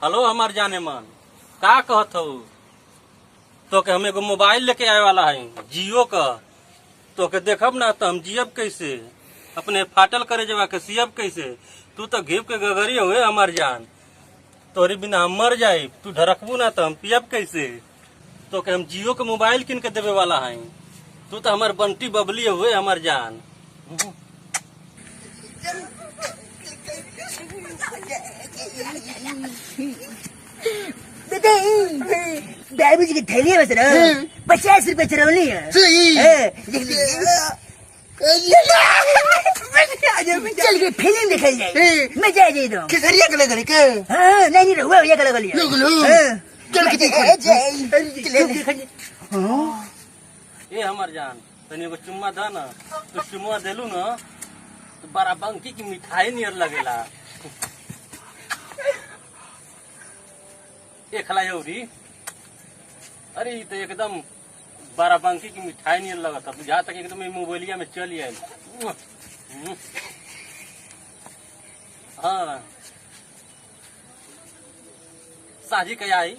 Hello हमार जाने मन का कहत हो तो के हम एगो मोबाइल लेके आए वाला है जियो का। तो के देखब ना तो हम जियब कैसे, अपने फाटल करे जवा के सियब कैसे। तू तो घीव के गगरी हुए हमार जान, तोरी बिना हम मर जाए। तू ढरकबू ना तो हम पियब कैसे। तो के हम जियो के मोबाइल किन के देवे वाला है। तू तो हमार बंटी बबली हुए हमार जान। डायबिटीज की थैली है बस 50 रुपए चरवली है। चल के फिल्म दिखाई जाए, मजा आ जाए। खेसरिया के लगल के हाँ नहीं रहुआ ये कल गली चल के ए हमार जान तनी एगो चुम्मा द ना। तो चुम्मा देलू ना तो बड़ा बंकी की मिठाई नियर लगेला। ए खलायौरी, अरे तो एकदम बाराबंकी की मिठाई नहीं लगता। बुझा तक एकदम मोबाइलिया में चली आई। हाँ साजी कया आई।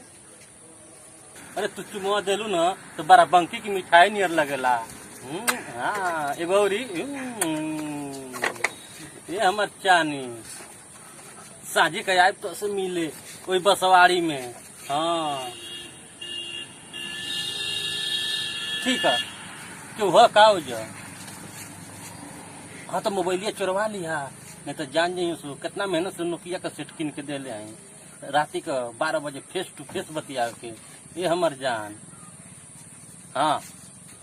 अरे तू चुमुआ देलू ना तो बाराबंकी की मिठाई नियर लगेला। हाँ एगो औरी ये हमार चानी साजी कया आई तो से मिले कोई बसवाड़ी में। हाँ ठीक है क्यों हुआ का हो जा। हाँ तो मोबाइलिया चुरवा लिया, नहीं तो जान जाइए सो कितना मेहनत से नोकिया का सेट किन के दे ले आई। राती का 12 बजे फेस टू फेस बतिया के ये हमार जान। हाँ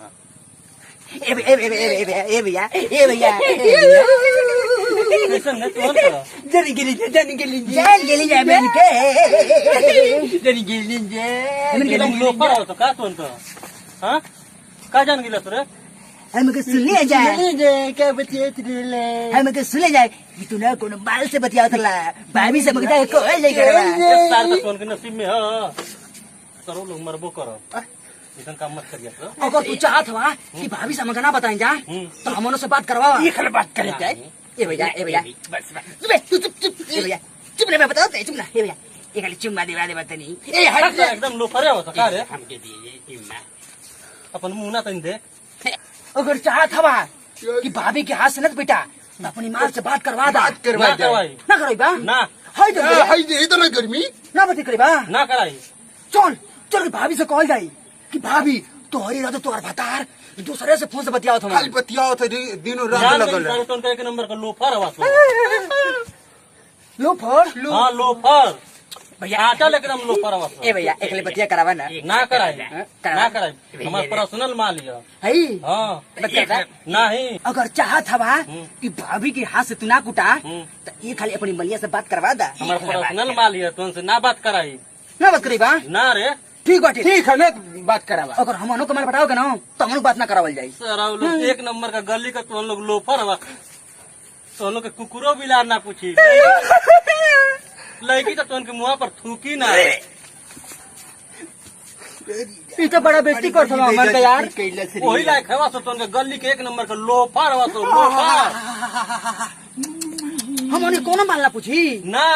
हाँ ए भैया कैसन है तू तो जनी गेली जाए मैंने के जनी गेली एकदम लोफर हो तो का तू तो। हाँ का जान गिला तोरे। हम के सुने जाए क्या बतियात रे हम के सुने जाए कि तू ना कोनो बाल से बतियावत ला भाभी से मगदा को ले करवा सार का तोन के नसीब में। हाँ करो लोग मरबो करो इधर काम मत करिए। अगर तू चाहत हुआ कि भाभी से मगना बताएं जा तो हमनों से बात करवा। ये खल बात करे जाए। ए भैया बस चुप भैया चुप रे मैं बताओ चुप ना। ए भैया ये खाली चुम्मा दिवा दे बतनी ए हट एकदम लोफर हो तो का रे। हमके दिए इम्मा अपन मुंह ना तन दे। अगर चाहत हवा कि भाभी के हाथ से न बेटा तो अपनी माँ से बात करवा दा। बात करवा ना करवाई ना करो बा ना हाय तो हाय दे इतना गर्मी ना बती करे बा ना कराई। चल के भाभी से कॉल जाई कि भाभी तोहरी रात तोहर भतार दूसरे से फोन से बतियाओ तुम। खाली बतियाओ थे दिनों रात जान लगल सारे तोन का एक नंबर का लोफर हवा सो। लो फोर हाँ लोफर भैया आटा एकदम लोफर हवा सो। ए भैया एकले बतिया करावा ना ना कराई कराई। ना कराई हमार पर्सनल माल है। हई हाँ बतिया नहीं अगर चाहत हवा कि भाभी के हाथ से तू ना कुटा तो ये खाली अपनी मलिया से बात करवा दा। हमार पर्सनल माल है तो उनसे ना बात कराई। ना बात करी बा ना रे ठीक बाटे ठीक है ना बात करावा। अगर हमनो कमल बताओगे ना तो हम लोग बात ना करावल जाई। सारा लोग एक नंबर का गली का तो लोग लोफर हवा। तो लोग के कुकुरो बिलार ना पूछी लड़की तो उनके मुँह पर थूकी ना। ये तो बड़ा बेइज्जती कर थवा हमन का यार। वही लायक हवा सो उनके गली के एक नंबर का लोफर हवा सो लोफर। हमने कोनो मानला पूछी ना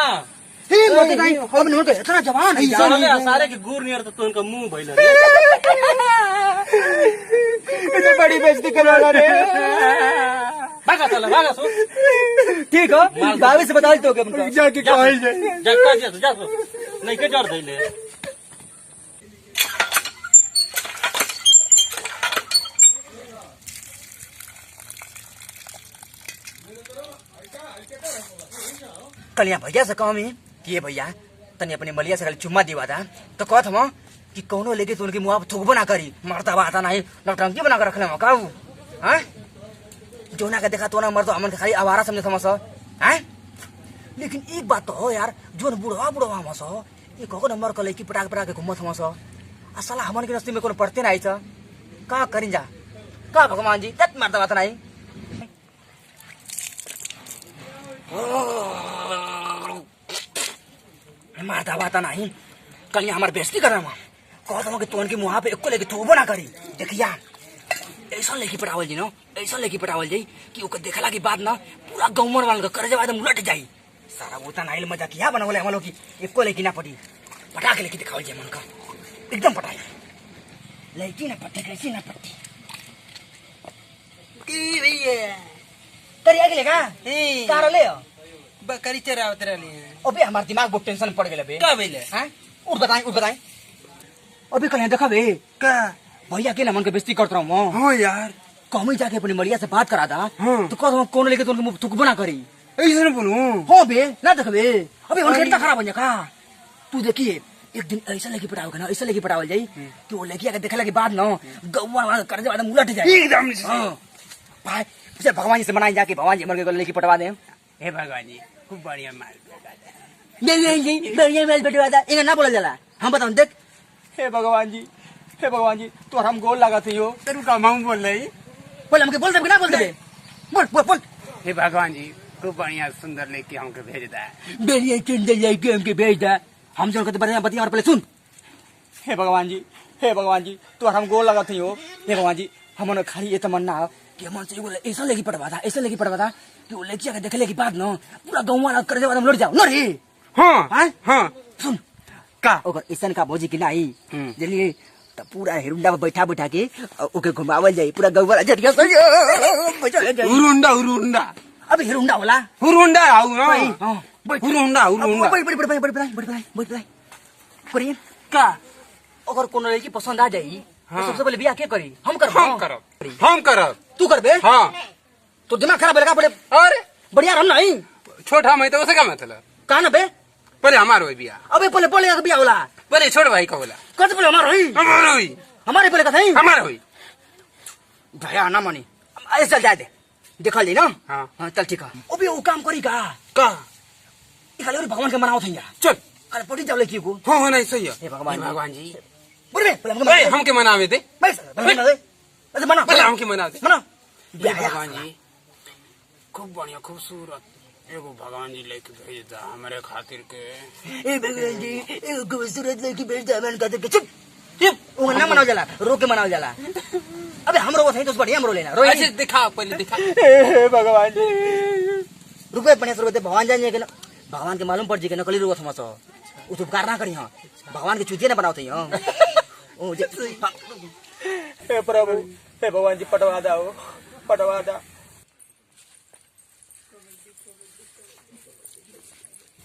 हे मत नहीं अब नहीं के इतना जवान है सारे यार। सारे के गुर नियर तो उनका मुंह भइल ये तो बड़ी बेइज्जती करवाला रे। भागा चला भागा सो। ठीक हो भाभी से बता दो के जाके कहल जाए जगता जा सो नहीं के डर धइले। कलिया भैया से कहमी कि ये भैया तनी अपने मलिया से खाली चुम्मा दिवा दा तो कहत हम कि कोनो लेके तो उनके मुंह पर थूकबो ना करी मरता बाता नहीं नौटंकी बना कर रखले हम काऊ। हां जोना का देखा तो ना मर तो हमन खाली आवारा समझे समझ। हैं लेकिन एक बात तो हो यार जोन बुढ़वा हम सो ये कहो नंबर कले की पटाक के घुमत हम सो आ साला हमन के नसीब में कोनो पड़ते नहीं छ का करिन जा का भगवान जी तत मरता बाता नहीं। मारता बाता नहीं कल हमारे बेइज्जती कर रहा कहता कि तोन के मुँह पे एको लेके थूबो ना करी। देखिया ऐसा लेके पटावल जी ऐसा लेके पटावल जी कि ओके देखला के बाद ना पूरा गाँव वाला कर्जा एकदम उलट जाई। सारा उतना नाइल मजा किया बनावले हम लोग की एको लेकिन ना पड़ी पटा के लेके दिखाओ जे मन का एकदम पटाई लड़की ना पट्टी कैसी ना पट्टी की भैया तेरी आगे लेगा कार ले बकरी चरावत रहली है अबे हमार दिमाग बहुत टेंशन पड़ गेले बे का भइले हैं उठ बताएं अबे कल देखा बे का भैया के मन के बेइज्जती करत रहूं हो यार कमी जाके अपनी मरिया से बात करा दा हाँ। तो कौन कौन लेके तो उनको थुक बना करी ऐसे न बोलूं हो बे ना देखबे अबे उनका इतना खराब बन का तू देखिए एक दिन ऐसा लेके पटाओगे ना ऐसा लेके पटावल जाई कि वो लेके आके देखला के बाद ना गौवा वाला कर दे उलट जाए एकदम से हां भाई से भगवान जी से मनाई जाके भगवान जी मर के लेके पटवा दे हे भगवान जी खूब बढ़िया माल ये बढ़िया मेल पटवा दा इन्हें ना बोला जाला हम बताऊं देख हे भगवान जी तो हम गोल लगा थे यो तेरू का माऊ बोल रही बोल हमके बोल दे ना बोल दे बोल हे भगवान जी खूब बढ़िया सुंदर लेके हमके भेज दा बढ़िया चंदे लेके हमके भेज दा हम जो कहते बढ़िया बतिया और पहले सुन हे भगवान जी तो हम गोल लगा थे यो हे भगवान जी हमने खाली ये तमन्ना कि मन से एगो ऐसा लेके पड़वा था कि वो लेके आके देखले के बाद ना पूरा गांव वाला कर दे लड़ जाओ न रे हां हां सुन का ओकर ऐसन का भौजी की नाही जलिए त पूरा हिरुंडा पे बैठा के ओके घुमावल जाई पूरा गांव वाला जटिया से उरुंडा अबे हिरुंडा होला हुरुंडा आऊ हां हुरुंडा बैठ करिए का अगर कोनो लड़की पसंद आ जाई तो सबसे पहले बियाह के करी हम करब तू करबे हां तो दिमाग खराब लगा पड़े अरे बढ़िया हम नहीं छोटा मैं तो उसे का मतलब का ना बे पहले हमार होई बिया अबे पहले बियाह होला पहले छोड़ भाई का बोला कत पहले हमार होई हमार होई हमारे पहले कथा ही हमार होई भैया ना मानी ऐसे चल जाए दे देखल ली ना हां चल ठीक है अबे वो काम करी का खाली भगवान के मनाओ थैया चल अरे पटी जाओ लड़की को हो नहीं सही है हे भगवान जी बोल बे हमके मनावे दे मना पहले हमके मना दे मना भगवान जी खूब बढ़िया खूबसूरत एगो भगवान जी लेके भेज दा हमारे खातिर के ए भगवान जी एगो खूबसूरत लड़की भेज दे मैंने कहते चुप वो ना मनाओ जाला रो के मनाओ जाला अबे हम रो थे तो बढ़िया हम रो लेना रो अच्छा दिखा पहले दिखा हे भगवान जी रुपए पने रुपए भगवान जाने के ना भगवान के मालूम पड़ जी के नकली रो थमस उ तो उपकार ना करी हां भगवान के चूतिया ना बनाओ थे हां ओ हे प्रभु हे भगवान जी पटवा दा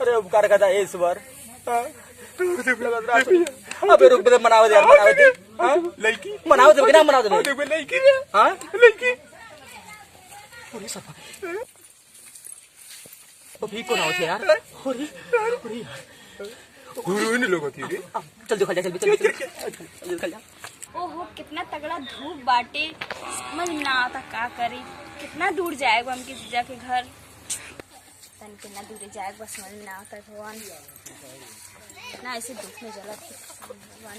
अरे उपकार करता ईश्वर अबे रुक दे मनाओ दे लड़की मनाओ दे ना मनाओ दे लड़की हां लड़की अरे सफा अभी कौन आओ यार अरे गुरु ने लोगो थी चल चल जा ओहो कितना तगड़ा धूप बाटे समझ ना आता का करी कितना दूर जाएगा हमके जीजा के घर तन कितना दूर जाएगा बस समझ में ना आता भगवान ना ऐसे धूप में जला भगवान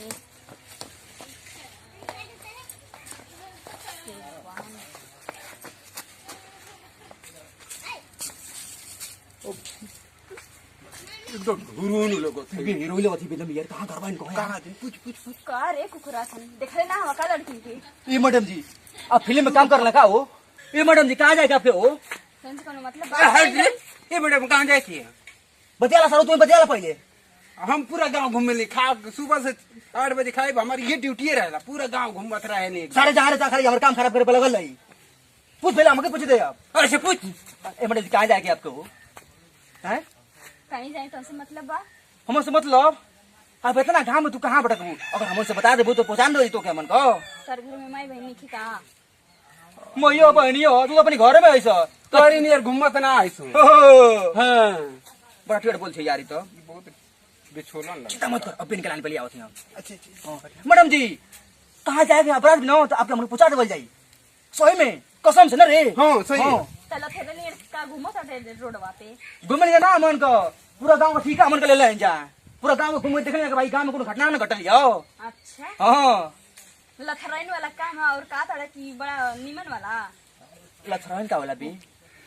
एकदम गुरु ने लोगो थी हीरो ले वथी बेदम यार कहां करवाइन को कहां दिन पूछ का रे कुकुरा सन देख ले ना हम का लड़की के ये मैडम जी आप फिल्म में काम कर लगा हो ये मैडम जी कहां जाएगा आपके हो फ्रेंड्स का मतलब हट रे ये मैडम कहां जाती है बतियाला सर तुम्हें बतियाला पहले हम पूरा गांव घूमे ले खा सुबह से 8 बजे खाए हमारी ये ड्यूटी रहेला पूरा गांव घूमत रहे ले सारे जा रहे खाली हमारे काम खराब करे पे लगल नहीं पूछ पहले हमके पूछ दे आप अरे से पूछ ए मैडम जी कहां जाएगा आपके हो हैं कहीं जाए तो से मतलब बा हमसे मतलब अब इतना घाम में तू कहां भटकू अगर हमसे बता देबो तो पहचान दो तो क्या मन को सर घर में माई बहनी की कहा मइयो बहनियो तू अपनी घर में ऐसा तोरी नियर घूमत ना आइसु हां बड़ा ठेठ बोल छे यार तो बहुत बेछोलन लग चिंता मत कर अब पेन के लाइन पे ले आओ थे हम अच्छा मैडम जी कहां जाएगा अपराध न तो आप हमको पूछा देवल जाई सही में कसम से ना रे हां सही है चलो फिर नहीं का घूमो ता रोडवा पे घूमने ना मन को पूरा गांव का ठीक है मन के ले ले जा पूरा गांव को घूमे देखने के भाई गांव में कोनो घटना ना घटल हो अच्छा हां लथराइन वाला कहाँ और का तड़ा की बड़ा नीमन वाला लथराइन का वाला भी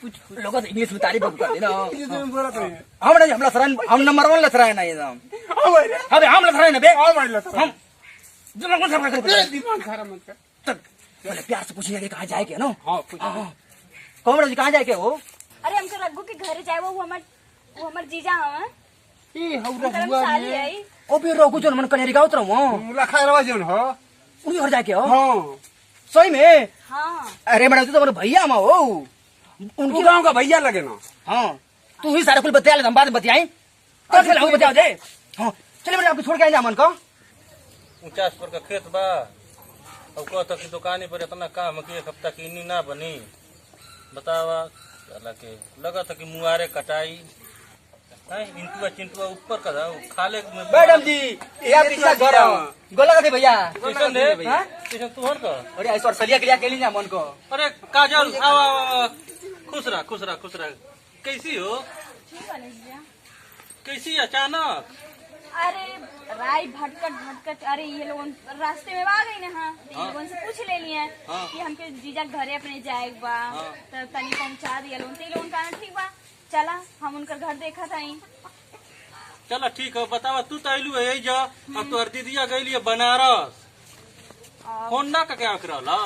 कुछ लोग इंग्लिश में तारीफ कर देना ये बोला तो हम लथराइन हम नंबर 1 लथराइन है एकदम अबे हम लथराइन है बे हम दिमाग में खराब कर दिमाग खराब मत कर चल पहले प्यार से पूछिए कि कहां जाए के ना हां पूछ कौन जी कहां जाए के हो अरे हमके रघु के घर जाए वो हमार वो हमर जीजा हवा ई हौरा करम हुआ साली में आई ओ बे रोकू जोन मन कनेरी गाउत रहूं लखा रवा जोन हो उनी घर जाके हो हां सही में। हाँ अरे मैडम तू तो हमारे भैया हम हो उनकी गांव का भैया लगे ना। हाँ तू ही सारे कुल बतिया ले हम बाद में बतियाई तो चल हम बतिया दे। हाँ चले मैडम आपको छोड़ के आएंगे मन को 50 पर का खेत बा अब कहता कि दुकानी पर इतना काम कि एक हफ्ता की इन्नी ना बनी बतावा चला के लगा था कि मुआरे कटाई इंटुआ चिंटुआ ऊपर का था खाले में मैडम जी ये पिछला घर गोला का दे भैया स्टेशन दे हाँ? स्टेशन तू हर का अरे ऐसा सलिया के लिए अकेले ना मन को अरे काजल आवा खुश रहा कैसी हो ठीक है जीजा। कैसी अचानक अरे राय भटकट अरे ये लोग रास्ते में आ गई ना। हाँ तो ये लोगों से पूछ ले लिए हाँ। कि हमके जीजा घरे अपने जाए बा हाँ। तब तनी पहुंचा दिया लोग तो ये लोग कहना ठीक बा चला हम उनकर घर देखा था। चलो ठीक है बतावा तू तो अइलू है जा अब तो दीदिया गई बनारस फोन ना का क्या करला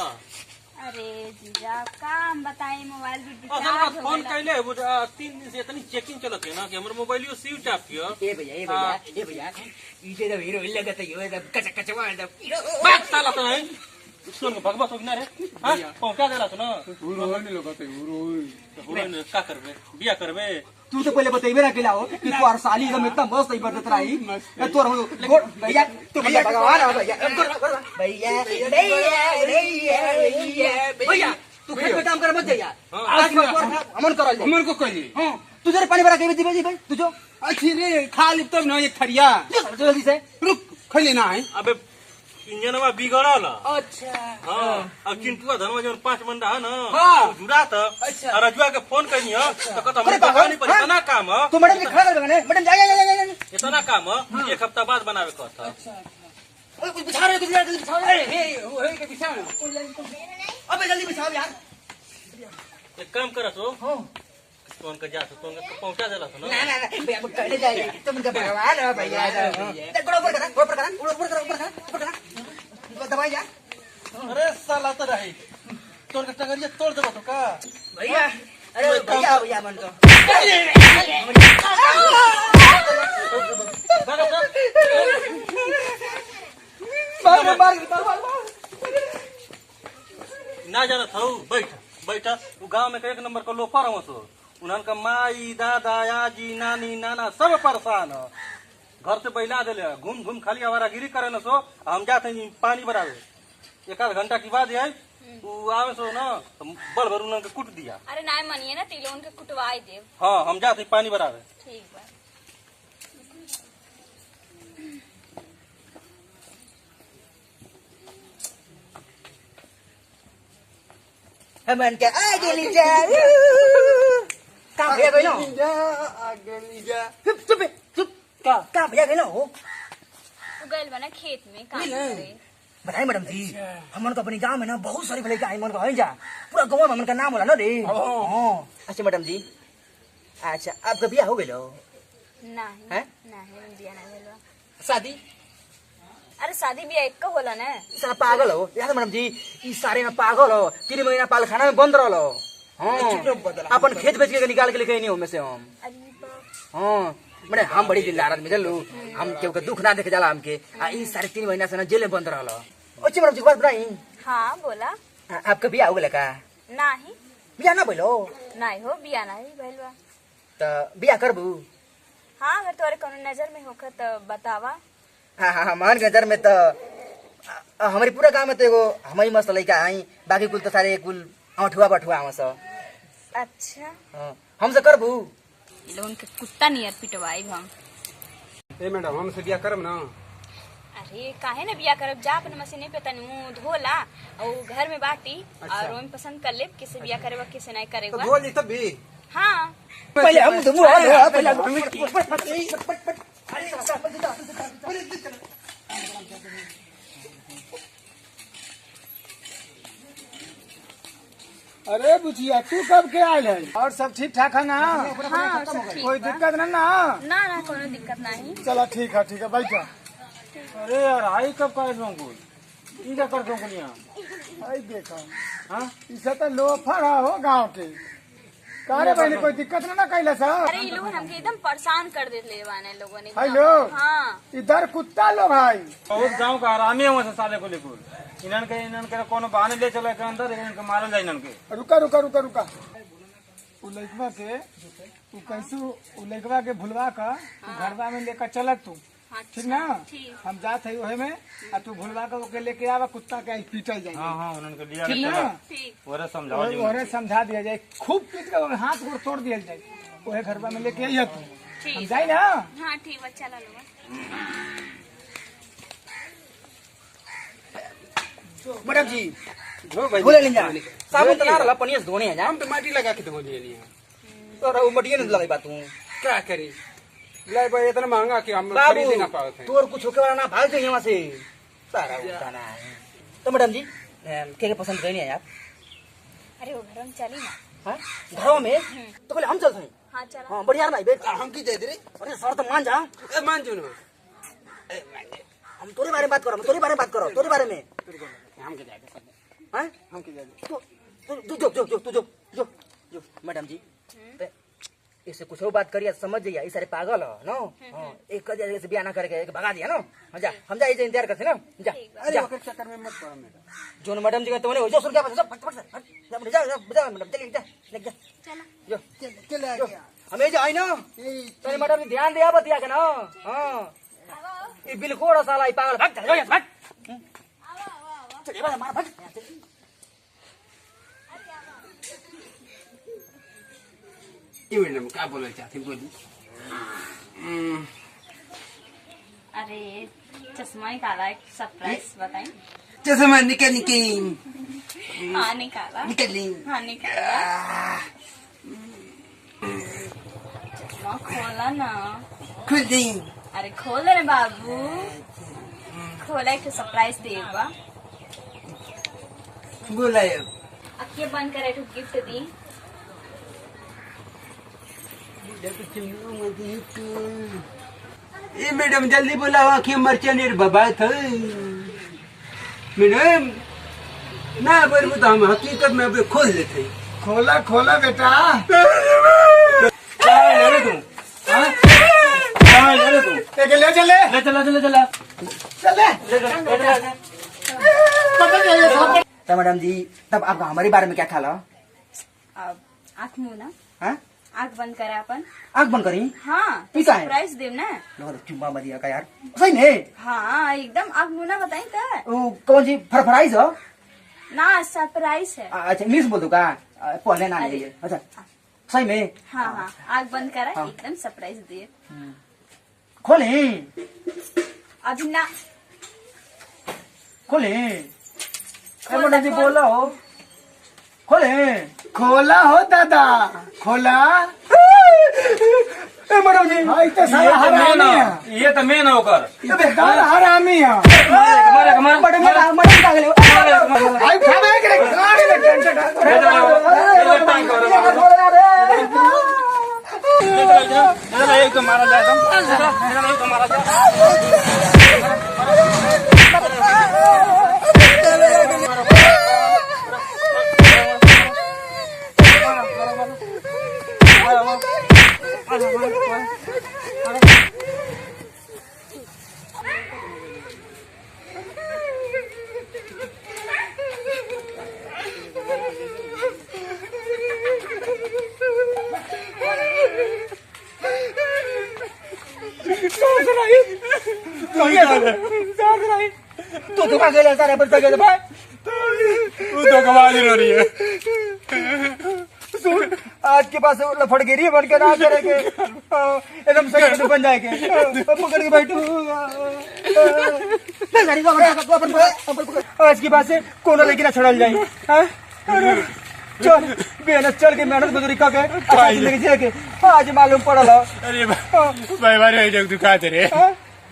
अरे जीजा का हम बताए मोबाइल भी असल बात डिस्चार्ज हो फोन गइला। कैले वो 3 दिन से इतनी चेकिंग चलत है ना कि हमर मोबाइल स्विच ऑफ किया ए भैया इसे तो हीरो लगत है ये कच कचवा बात साला तो है सुन भगवा सोगना रे हां पहुंचा देला तो ना उरो नहीं लगते उरो का करबे बिया करबे तू तो पहले बतेबे ना केला हो कि तू और साली एकदम इतना मस्त ही बरत रही तोर भैया तू भैया भगवान हो भैया भैया तू खेत में काम कर मत जाइया आज अमन करल हमन को कहली हां तू जरा पानी भरा के दे भाई तू जो अच्छी रे खा ली तब ना एक थरिया जल्दी से रुक खले ना है। अबे इंजनवा बिगड़ल अच्छा हां अब चिंटुआ धनवा जन 5 मंडा है ना हाँ। जुड़ा था अच्छा। और रजुआ के फोन कनी है तो कहता हमरे दुकानी पर इतना काम है तू मैडम के खड़ा कर बने मैडम जा इतना काम है एक हफ्ता बाद बनावे कहता ओए कुछ बिछा रहे कुछ जल्दी बिछाओ हे के पीछे अबे जल्दी बिछाओ यार एक काम कर सो हां फोन का जा तो पहुंचा देला तो ना ना भैया वो कहने जाएगा तुम तो भगवान हो भैया देखो ऊपर करा दबाई जा अरे साला तो रही तोड़ के टगरिया तोड़ देबो तो का भैया अरे भैया मन को ना जाना था बैठा वो गांव में एक नंबर का लोफर हो सो उनका माई दादा आजी नानी नाना सब परेशान है घर से बैला दिले घूम खाली आवारागिरी करे न सो हम जाते हैं पानी भरावे एक आध घंटा की बाद आई वो आवे सो ना तो बड़ भर उनके कुट दिया अरे ना मनिए ना तिलो उनके कुटवाई देव हाँ हम जाते हैं पानी भरावे ठीक बा। मन के आगे ले जा का भैया गइलो आगे ली जा चुप का भैया गइलो हो वो गइल बना खेत में काम करे। बताइए मैडम जी हमन को अपने गांव में ना बहुत सारी भले आई मन को है जा पूरा गांव में मन का नाम होला ना रे हां अच्छा मैडम जी अच्छा आपका बियाह हो गइलो नहीं हैं? नहीं बिया ना भेलवा। शादी अरे शादी बिया एक का होला ना। सारा पागल हो यार मैडम जी ई सारे ना पागल हो 3 महीना पालखाना में बंद रहलो हां अपन खेत बेच के निकाल के लेके नहीं हो में से हम अरे बाप हां मैंने हम बड़ी दिलदार आदमी चलू हम केहू के दुख ना देखे जाला हमके आ ई सारे 3 महीना से ना जेल में बंद रहलो अच्छा मैडम जी बात बताई हाँ बोला आपका बियाह हो गेला का नहीं बियाह ना भइलो नहीं हो बिया नहीं भइलवा। त बियाह करबू हाँ अगर तोरे कोनो नजर में होकर तो बतावा। हाँ हाँ हमार नजर में तो हमारी पूरा गांव में तो एगो हमारी मस्त लड़का आई बाकी कुल तो सारे कुल अठुआ बठुआ हम सब अच्छा हमसे करबू ये लोग उनके कुत्ता नियर पिटवाई हम। ए मैडम हमसे बियाह करम ना। अरे काहे ना बिया करब जा अपन मशीने पे तनी मुंह धोला और घर में बाटी और ओम पसंद कर ले किसे बिया करेगा किसे नहीं तो करेगा। बोल तब भी हाँ पहले हम तुम पहले अरे बुचिया तू कब के आयल है और सब ठीक ठाक है ना। हाँ सब ठीक कोई बा। दिक्कत ना ना। ना कोनो दिक्कत नहीं। चलो ठीक है बैठा। अरे यार आई कब का अंकुल ई क्या कर अंकुल यहाँ आई देखा हाँ इसे तो लोफर हो गांव के कारे बहनी कोई दिक्कत ना कैला सर। अरे ये लोग हमके एकदम परेशान कर देते बाने लोगों ने हाय लोग हाँ इधर कुत्ता लोग भाई बहुत गांव का आरामी है साले को लेकर इन्हन के कोनो बहाने ले चले के अंदर इनके मारल जाए इन्हन के। रुका रुका रुका रुका उ लइकवा के तू कैसे उ लइकवा के भुलवा का तू घरवा में लेकर चलत तू हाँ, ठीक ना ठीक। हम जात है ओहे में आ तू भुलवा के ओके लेके आवा कुत्ता के पीटल जाए हाँ हाँ उन्हन के लिया ठीक ना ठीक ओरे समझाओ जी ओरे समझा दिया जाए खूब पीट के ओके हाथ गोड़ तोड़ दिया जाए ओहे घरवा में लेके आइए तू हम ठीक जाए ना। हाँ ठीक बच्चा ला लो मैडम जी धो भाई बोले नहीं जा साबुन तो ना रहा पनिया से धोने आ जा हम तो माटी लगा के धो लिए और वो मटिया नहीं लगे बात तू क्या करी लाई भाई इतना महंगा कि हम बाबू खरीद ही ना पाते हैं। तोर कुछ होके वाला ना भाग जाइए वहाँ से सारा उठाना है। तो मैडम जी क्या पसंद करनी है आप? अरे वो घर में चली ना हाँ? घरों में तो पहले हम चलते हैं। हाँ चला हाँ बढ़िया ना बेट हम की दे दे रे अरे सर तो मान जा ए मान जो ना हम तोरे बारे में बात करो तोरे बारे में बात करो तोरे बारे में हम के जाए हाँ? हम के जाए तू जो मैडम जी इससे कुछ और बात करिए समझ जाइए ये सारे पागल हो नो हाँ, एक जगह से ब्याह ना करके एक भगा दिया ना हम जा इंतजार करते ना जा अरे जा ओके चक्कर में मत पड़ो मेरा जो मैडम जी कहते हो जो सुन क्या बात सब फट जा मैडम चलिए जा लेके जा चला जो चले आ जो गया हमें जाए ना तो मैडम जी ध्यान दिया बतिया के ना हाँ ये बिल्कुल साला ये पागल भाग चल जा भाग चलिए बस हमारा भाग ये मैडम क्या बोलना चाहती बोली अरे चश्मा निकाला एक सरप्राइज बताएं चश्मा निकल निकल हाँ निकाला निकली हाँ निकाला चश्मा खोला ना खुल दी अरे खोल रे बाबू खोला एक सरप्राइज देगा बोला अखियां बंद करे तो गिफ्ट दी ए मैडम जल्दी बोलाओ आखिर मर्चेंट बाबा था मैडम ना बोल तो हम हकीकत में अभी खोल लेते खोला खोला बेटा ले ले तू हाँ ले ले तू लेके ले चले ले चला चले पकड़ ले सब तो मैडम जी तब आपका हमारे बारे में क्या ख्याल है अब आँख मुँह ना हाँ? आँख बंद करे अपन आँख बंद करी हाँ ठीक है। सरप्राइज देव ना चुम्मा मरिया का यार सही में हाँ एकदम आँख मुँह ना बताई था वो कौन सी फरफराइज हो ना सरप्राइज है अच्छा इंग्लिश बोल दू का पहले ना अरे। नहीं अच्छा सही में हाँ हाँ आँख बंद करा एकदम सरप्राइज दे खोले अभी ना खोले मैडम जी बोला हो खोले खोला हो दादा खोला मैडम जी भाई तो सारा हरामी है ये तो मेन होकर ये बेकार हरामी है मैडम मैडम का गले भाई खावे के गाड़ी में टेंशन एक तो मारा जाए तो का गले सारे बच्चे गए भाई तो कमाल हो रही है सुन आज के पास लफड़ गिरी बन के ना करेंगे एकदम सही तो बन जाएंगे पकड़ के बैठो आज के पास से कोना लेके ना छड़ल जाए चल मेहनत चल के मेहनत मजदूरी का के अच्छा जिंदगी जी के आज मालूम पड़ल अरे भाई बारे जग तू का तेरे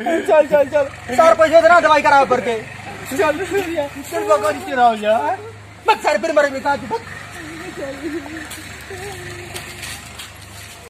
चल चल चल सार पैसे देना दवाई कराओ करके चल चल भगवान की राव जा मत सारे फिर मरे भी